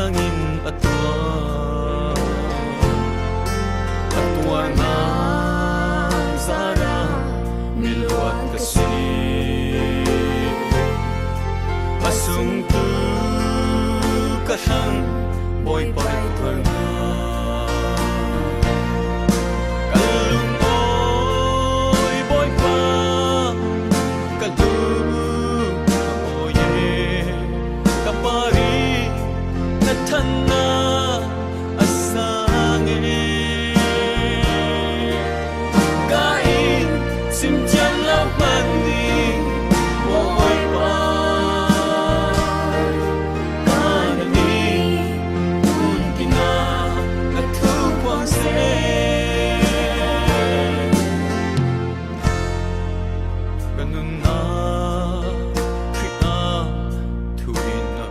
hangin atua na zara miluat kasi asung tu kasang boy boy karna kalung boy boy pa kalung oye kapari natana asange kain simjan lau mani boy pa kanani untina natu kwang se ganun na kriya tuwin na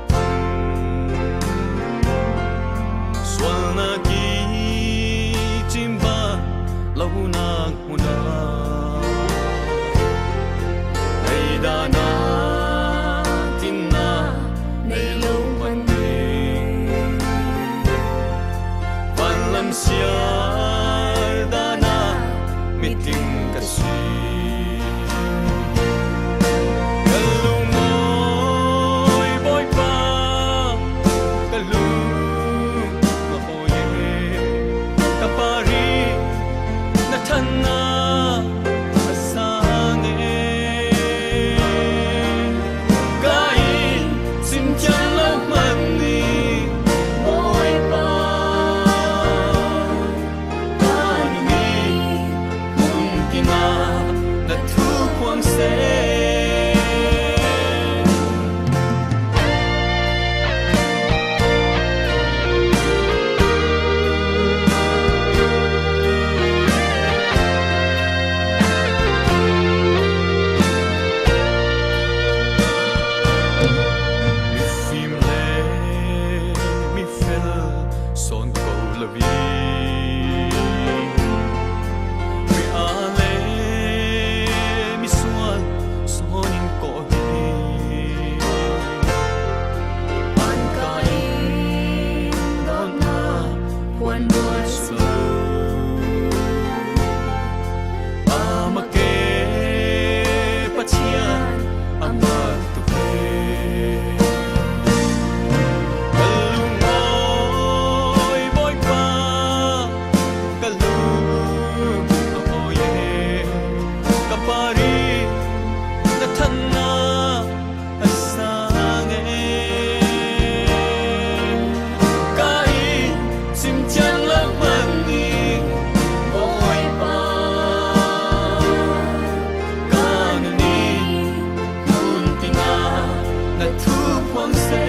swal na gijimba lau na muna ay dana tinna nay lau maning vanlam siyar dana miting kasi kalumoy boy pa kalung mahoye kapari natana asange kain simjan lau mani boy pa kanini muntina natu kwang se mi phim le mi fel son ko la vi mi ale mi suan sonin ko hi an kai don na puan buat amake pachian amat tu kalumoy boy pa kalung oye kapari natana asange kain simjan lau mani boy pa kanani muntina natu kwang se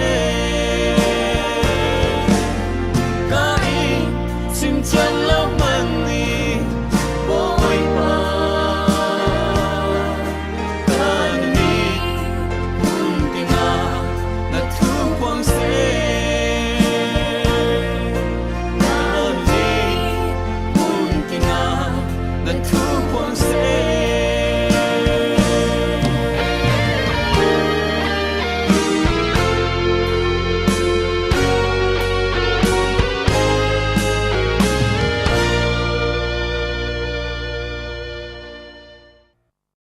kain simjan lau mani boy pa kanani muntina natu kwang se kanani muntina natu kwang se